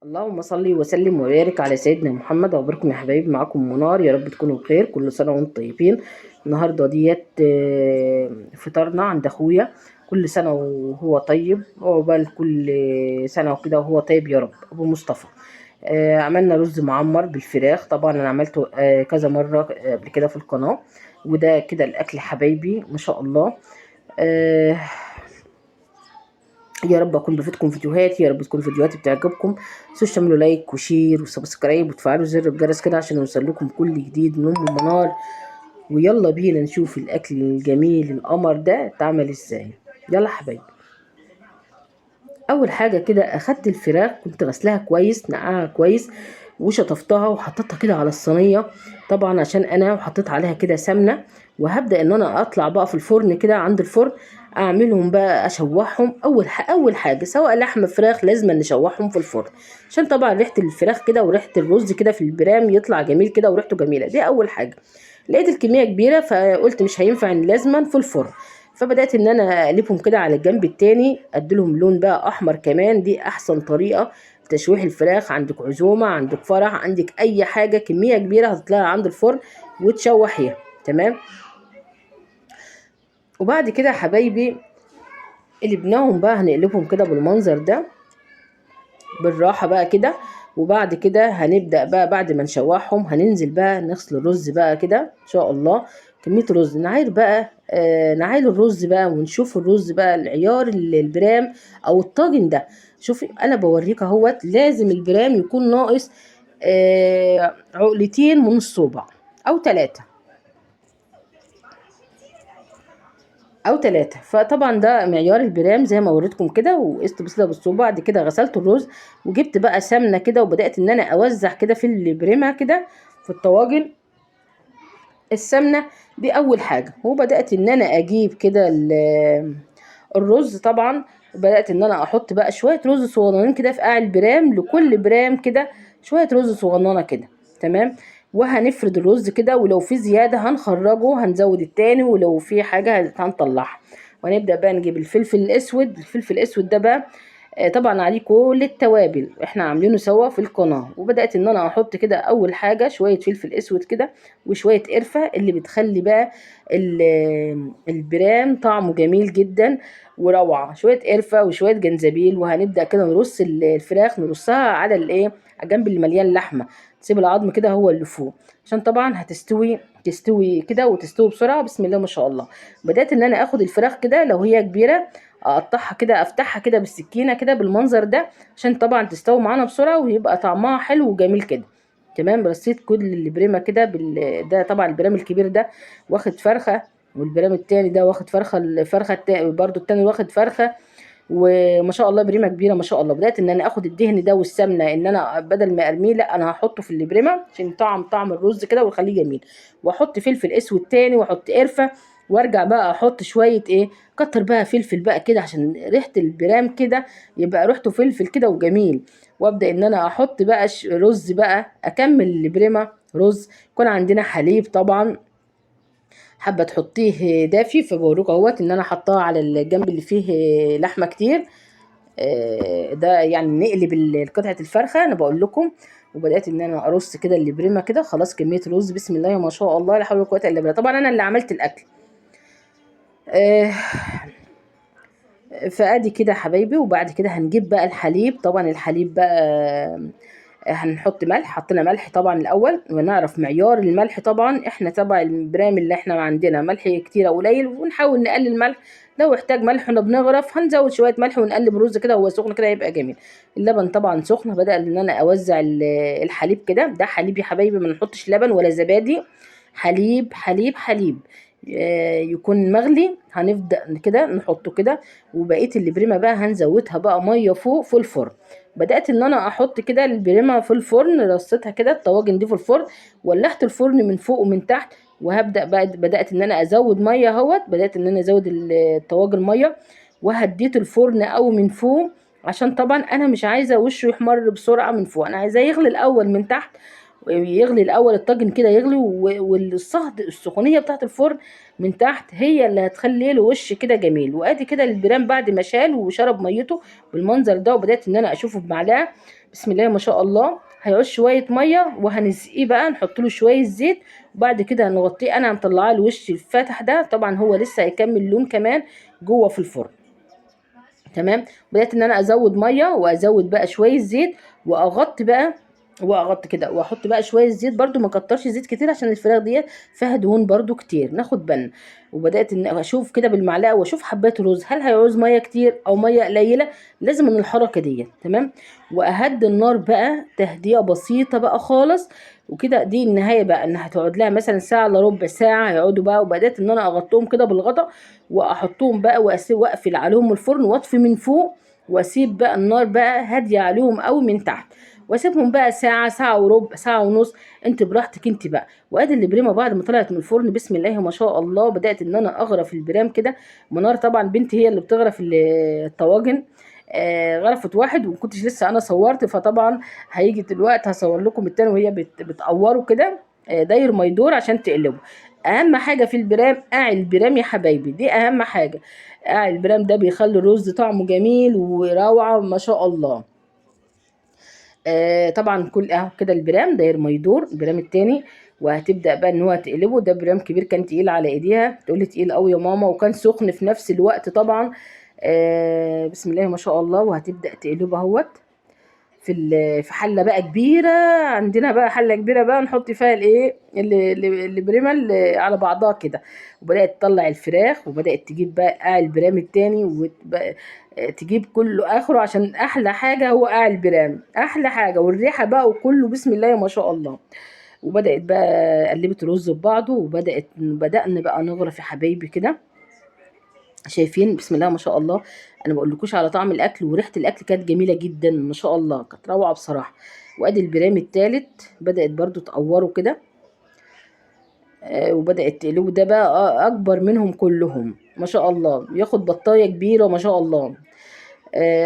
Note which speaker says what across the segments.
Speaker 1: اللهم صل وسلم وبارك على سيدنا محمد. وبركم يا حبايبي، معاكم منار. يا رب تكونوا بخير، كل سنة وانتم طيبين. النهاردة ديت فطرنا عند اخويا. كل سنة وهو طيب، وعقبال كل سنة وكده وهو طيب يا رب. ابو مصطفى. عملنا رز معمر بالفراخ. طبعا انا عملته كذا مرة قبل كده في القناة. وده كده الاكل حبايبي ما شاء الله. آه، يا رب اكون بفيدكم فيديوهاتي، يا رب تكون فيديوهاتي بتعجبكم. متنسوش تعملوا لايك وشير وسبسكرايب وتفعلوا زر الجرس كده عشان يوصل لكم كل جديد من ام منار. ويلا بينا نشوف الاكل الجميل القمر ده اتعمل ازاي. يلا حبايبي. اول حاجه كده اخدت الفراخ، كنت غسلها كويس، نقعها كويس، وشطفتها وحطيتها كده على الصينيه. طبعا عشان انا وحطيت عليها كده سمنه. وهبدا ان انا اطلع بقى في الفرن كده عند الفرن. اعملهم بقى اشوحهم. اول حاجه سواء لحمه فراخ لازم نشوحهم في الفرن. عشان طبعا ريحه الفراخ كده وريحه الرز كده في البرام يطلع جميل كده وريحته جميله. دي اول حاجه. لقيت الكميه كبيره فقلت مش هينفع ان لازما في الفرن. فبدات ان انا اقلبهم كده على الجنب التاني، اديلهم لون بقى احمر كمان. دي احسن طريقه لتشويح الفراخ. عندك عزومه، عندك فرح، عندك اي حاجه كميه كبيره هتطلعها عند الفرن وتشوحيها. تمام. وبعد كده يا حبايبي قلبناهم بقى، هنقلبهم كده بالمنظر ده بالراحه بقى كده. وبعد كده هنبدأ بقى بعد ما نشوحهم هننزل بقى نغسل الرز بقى كده ان شاء الله. كمية رز نعاير بقى، نعاير الرز بقى ونشوف الرز بقى العيار البرام او الطاجن ده. شوفي انا بوريك اهوت، لازم البرام يكون ناقص عقلتين من الصوبع او ثلاثة او ثلاثة. فطبعا ده معيار البرام زي ما وريتكم كده. وقست بسيطه بالصوبع. بعد كده غسلت الرز وجبت بقى سمنه كده وبدات ان انا اوزع كده في البريمه كده في الطواجن. السمنه دي اول حاجه. وبدات ان انا اجيب كده الرز. طبعا بدات ان انا احط بقى شويه رز صغننين كده في قاع البرام، لكل برام كده شويه رز صغننه كده. تمام. وهنفرد الرز كده، ولو في زياده هنخرجه هنزود التاني، ولو في حاجه هنطلعها. وهنبدا بقى نجيب الفلفل الاسود. الفلفل الاسود ده بقى طبعا عليه كل التوابل احنا عاملينه سوا في القناه. وبدات ان انا احط كده اول حاجه شويه فلفل اسود كده وشويه قرفه اللي بتخلي بقى البرام طعمه جميل جدا وروعه. شويه قرفه وشويه جنزبيل. وهنبدا كده نرص الفراخ، نرصها على الايه، على الجنب اللي مليان لحمه. تسيب العظم كده هو اللي فوق عشان طبعا تستوي كده وتستوي بسرعه. بسم الله ما شاء الله. بدات ان انا اخد الفراخ كده لو هي كبيره اقطعها كده، افتحها كده بالسكينه كده بالمنظر ده عشان طبعا تستوي معانا بسرعه ويبقى طعمها حلو وجميل كده. تمام. رصيت كل البريمه كده ده طبعا البرام الكبير ده واخد فرخه، والبرام التاني ده واخد فرخه، الفرخه التاني برضو التاني واخد فرخه. وما شاء الله بريمه كبيره ما شاء الله. بدات ان انا اخد الدهن ده والسمنه ان انا بدل ما ارميه لا انا هحطه في البريمه عشان طعم الرز كده ويخليه جميل. واحط فلفل اسود تاني واحط قرفه. وارجع بقى احط شويه ايه، كتر بقى فلفل بقى كده عشان ريحه البرام كده يبقى ريحته فلفل كده وجميل. وابدا ان انا احط بقى رز بقى، اكمل البريمه رز. يكون عندنا حليب طبعا، حابه تحطيه دافي فبوريك اهوت ان انا حطاه على الجنب اللي فيه لحمه كتير. ده يعني نقلب قطعه الفرخه انا بقول لكم. وبدات ان انا ارص كده البريمه كده خلاص. كميه رز بسم الله ما شاء الله لا حول ولا قوه الا بالله. طبعا انا اللي عملت الاكل. آه، فادي كده يا حبايبي. وبعد كده هنجيب بقى الحليب. طبعا الحليب بقى هنحط ملح. حطينا ملح طبعا الاول ونعرف معيار الملح. طبعا احنا تبع البرام اللي احنا عندنا ملح كتير او قليل ونحاول نقلل ملح. لو احتاج ملح واحنا بنغرف هنزود شويه ملح ونقلب الرز كده وهو سخن كده يبقى جميل. اللبن طبعا سخن. بدأ ان انا اوزع الحليب كده. ده حليب يا حبايبي، ما نحطش لبن ولا زبادي. حليب حليب حليب يكون مغلي. هنبدأ كده نحطه كده. وبقيه البريمه بقى هنزودها بقى ميه فوق في الفرن. بدات ان انا احط كده البريمه في الفرن، رصيتها كده الطواجن دي في الفرن. ولعت الفرن من فوق ومن تحت. وهبدا بقى بدات ان انا ازود ميه اهوت. بدات ان انا ازود الطواجن ميه. وهديت الفرن او من فوق عشان طبعا انا مش عايزه وشه يحمر بسرعه من فوق، انا عايزاه يغلي الاول من تحت. يغلي الاول الطاجن كده يغلي، والصهد السخونيه بتاعت الفرن من تحت هي اللي هتخلي له وش كده جميل. وادي كده البرام بعد ما شال وشرب ميته بالمنظر ده. وبدات ان انا اشوفه بمعلقه. بسم الله ما شاء الله. هيعوز شويه ميه وهنسقيه بقى، نحط له شويه زيت، وبعد كده هنغطيه. انا مطلعاه الوش الفاتح ده، طبعا هو لسه هيكمل لون كمان جوه في الفرن. تمام. بدأت ان انا ازود ميه وازود بقى شويه زيت، واغطي بقى، واغطي كده، واحط بقى شويه زيت برده، ما كترش زيت كتير عشان الفراخ ديت فيها دهون برده كتير، ناخد بالنا. وبدات ان اشوف كده بالمعلقه واشوف حبات الرز هل هيعوز ميه كتير او ميه قليله، لازم من الحركه ديت. تمام. واهدي النار بقى تهدئه بسيطه بقى خالص. وكده دي النهايه بقى، انها هتقعد لها مثلا ساعه الا ربع ساعه هيقعدوا بقى. وبدات ان انا اغطيهم كده بالغطا، واحطهم بقى واقفل عليهم الفرن واطفي من فوق، واسيب بقى النار بقى هاديه عليهم قوي من تحت، واسيبهم بقى ساعه، ساعه وربع، ساعه ونص، انت براحتك انت بقى. وادي البريمه بعد ما طلعت من الفرن بسم الله ما شاء الله، بدات ان انا اغرف البرام كده. منار طبعا بنتي هي اللي بتغرف الطواجن. غرفت واحد ومكنتش لسه انا صورت، فطبعا هيجي دلوقتي هصور لكم التاني وهي بتقوره كده، داير ما يدور عشان تقلبه. اهم حاجه في البرام قاع البرام يا حبايبي، دي اهم حاجه. قاع البرام ده بيخلي الرز طعمه جميل وروعه ما شاء الله. طبعا كل اهو كده البرام داير ما يدور البرام التاني، وهتبدا بقى ان هو تقلبه. ده برام كبير كان تقيل على ايديها، تقولي تقيل قوي يا ماما، وكان سخن في نفس الوقت طبعا. بسم الله ما شاء الله. وهتبدا تقلبه اهوت في حله بقى كبيره. عندنا بقى حله كبيره بقى نحط فيها الايه البريمه اللي على بعضها كده. وبدات تطلع الفراخ، وبدات تجيب بقى قاع البرام التاني، تجيب كله اخره، عشان احلى حاجه هو قاع البرام، احلى حاجه، والريحه بقى وكله بسم الله ما شاء الله. وبدات بقى قلبت الرز ببعضه، بدانا بقى نغرف يا حبايبي كده. شايفين بسم الله ما شاء الله. انا بقول لكوش على طعم الاكل وريحه الاكل كانت جميله جدا ما شاء الله، كانت روعه بصراحه. وادي البرام التالت بدات برضو تقوره كده. وبدات تقلبه. ده بقى اكبر منهم كلهم ما شاء الله، ياخد بطايه كبيره ما شاء الله.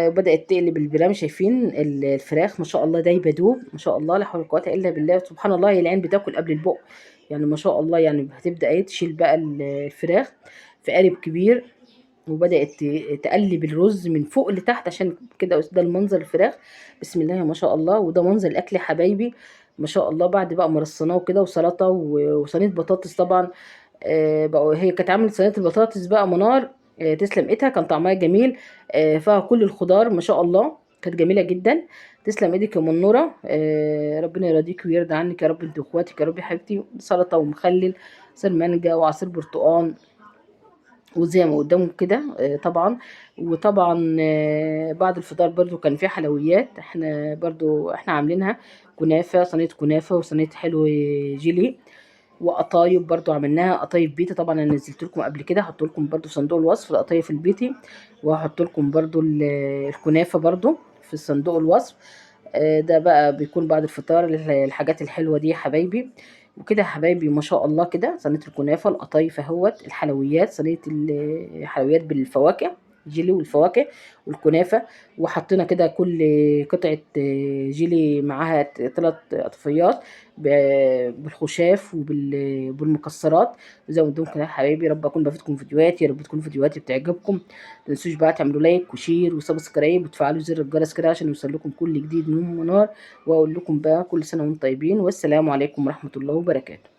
Speaker 1: بدات تقلب البرام. شايفين الفراخ ما شاء الله دايبه دوب ما شاء الله، لا حول ولا قوه الا بالله. سبحان الله، هي العين بتاكل قبل البق يعني ما شاء الله. يعني هتبدا ايه تشيل بقى الفراخ في قالب كبير، وبدأت تقلب الرز من فوق لتحت، عشان كده ده المنظر الفراخ بسم الله ما شاء الله. وده منظر الاكل يا حبايبي ما شاء الله. بعد بقى ما رصيناه كده، وسلطه وصينيه بطاطس طبعا. بقى هي كانت عامله صينيه البطاطس بقى منار، تسلم ايدها، كان طعمها جميل. فيها كل الخضار ما شاء الله، كانت جميله جدا. تسلم ايدك يا منوره. ربنا يرضيك ويرضى عنك يا رب، انت واخواتك يا رب يا حبيبتي. سلطه ومخلل، عصير مانجا وعصير برتقال، وزي ما قدامهم كده طبعا. وطبعا بعد الفطار برضو كان في حلويات، احنا برضو احنا عاملينها. كنافة، صينية كنافة وصينية حلو جيلي، وقطايف برضو عملناها قطايف بيتي. طبعا انا نزلت لكم قبل كده، هحط لكم برضو في صندوق الوصف القطايف البيتي، وهحط لكم برضو الكنافة برضو في صندوق الوصف. ده بقى بيكون بعد الفطار الحاجات الحلوة دي يا حبايبي. وكده يا حبايبي ما شاء الله كده صينية الكنافة، القطايف اهوت، الحلويات، صينية الحلويات بالفواكه، جيلي والفواكه والكنافة. وحطينا كده كل قطعة جيلي معاها 3 قطفيات بالخشاف وبالمكسرات. زي ما قلت لكم يا حبايبي، رب اكون بفيدكم فيديوهاتي، يا رب تكون فيديوهاتي بتعجبكم. متنسوش بقى تعملوا لايك وشير وسبسكرايب وتفعلوا زر الجرس كده عشان يوصلكم كل جديد من منار. واقول لكم بقى كل سنة وانتم طيبين، والسلام عليكم ورحمة الله وبركاته.